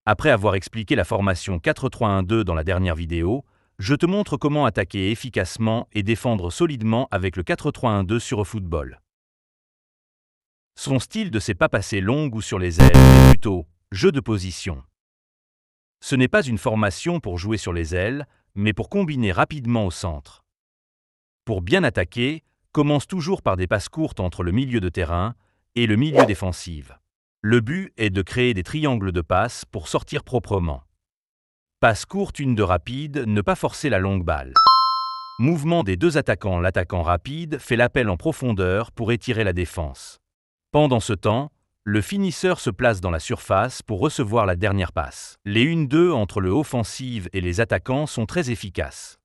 Après avoir expliqué la formation 4-3-1-2 dans la dernière vidéo, je te montre comment attaquer efficacement et défendre solidement avec le 4-3-1-2 sur eFootball. Son style ne s'est pas passé longue ou sur les ailes, mais plutôt jeu de position. Ce n'est pas une formation pour jouer sur les ailes, mais pour combiner rapidement au centre. Pour bien attaquer, commence toujours par des passes courtes entre le milieu de terrain et le milieu défensif. Le but est de créer des triangles de passes pour sortir proprement. Passe courte, une de rapide, ne pas forcer la longue balle. Mouvement des deux attaquants. L'attaquant rapide fait l'appel en profondeur pour étirer la défense. Pendant ce temps, le finisseur se place dans la surface pour recevoir la dernière passe. Les 1-2 entre le offensive et les attaquants sont très efficaces.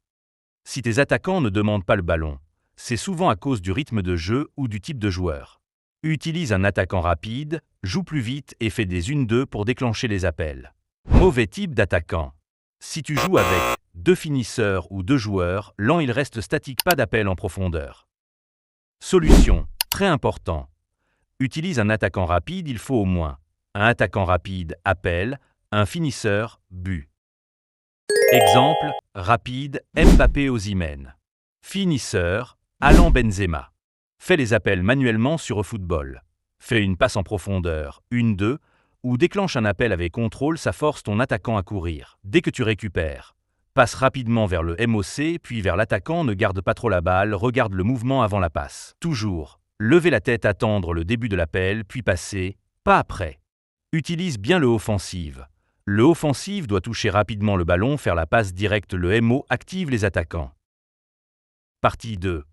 Si tes attaquants ne demandent pas le ballon, c'est souvent à cause du rythme de jeu ou du type de joueur. Utilise un attaquant rapide, joue plus vite et fais des 1-2 pour déclencher les appels. Mauvais type d'attaquant. Si tu joues avec 2 finisseurs ou 2 joueurs, lents, il reste statique, pas d'appel en profondeur. Solution, très important. Utilise un attaquant rapide, il faut au moins un attaquant rapide, appel, un finisseur, but. Exemple, rapide, Mbappé Osimhen. Finisseur, Haaland Benzema. Fais les appels manuellement sur eFootball. Fais une passe en profondeur, 1-2, ou déclenche un appel avec contrôle, ça force ton attaquant à courir. Dès que tu récupères, passe rapidement vers le MOC, puis vers l'attaquant, ne garde pas trop la balle, regarde le mouvement avant la passe. Toujours, lever la tête, attendre le début de l'appel, puis passer, pas après. Utilise bien le offensive. Le offensive doit toucher rapidement le ballon, faire la passe directe. Le MO active les attaquants. Partie 2.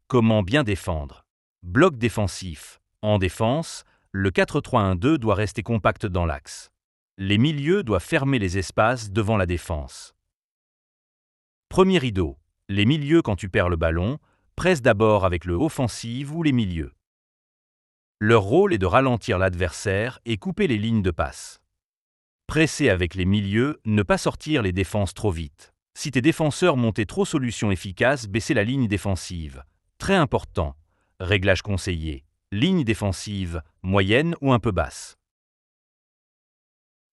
Comment bien défendre. Bloc défensif. En défense, le 4-3-1-2 doit rester compact dans l'axe. Les milieux doivent fermer les espaces devant la défense. Premier rideau. Les milieux, quand tu perds le ballon, presse d'abord avec le offensive ou les milieux. Leur rôle est de ralentir l'adversaire et couper les lignes de passe. Presser avec les milieux, ne pas sortir les défenses trop vite. Si tes défenseurs montaient trop, solution efficace, baisser la ligne défensive. Très important. Réglage conseillé. Ligne défensive, moyenne ou un peu basse.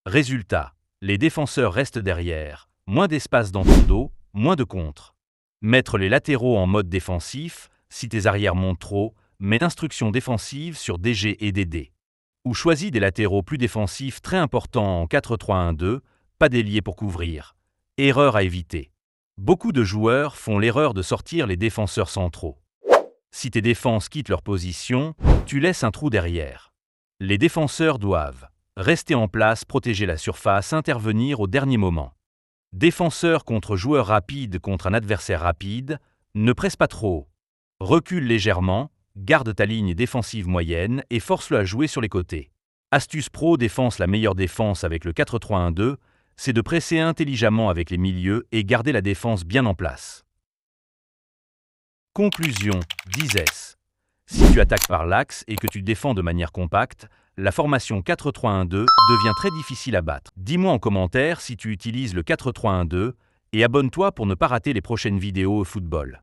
Résultat. Les défenseurs restent derrière. Moins d'espace dans ton dos, moins de contre. Mettre les latéraux en mode défensif. Si tes arrières montent trop, mets instruction défensive sur DG et DD. Ou choisis des latéraux plus défensifs, très important en 4-3-1-2, pas d'ailier pour couvrir. Erreur à éviter. Beaucoup de joueurs font l'erreur de sortir les défenseurs centraux. Si tes défenses quittent leur position, tu laisses un trou derrière. Les défenseurs doivent rester en place, protéger la surface, intervenir au dernier moment. Défenseur contre joueur rapide contre un adversaire rapide, ne presse pas trop. Recule légèrement. Garde ta ligne défensive moyenne et force-le à jouer sur les côtés. Astuce pro défense. La meilleure défense avec le 4-3-1-2, c'est de presser intelligemment avec les milieux et garder la défense bien en place. Conclusion, disais-je. Si tu attaques par l'axe et que tu défends de manière compacte, la formation 4-3-1-2 devient très difficile à battre. Dis-moi en commentaire si tu utilises le 4-3-1-2 et abonne-toi pour ne pas rater les prochaines vidéos au football.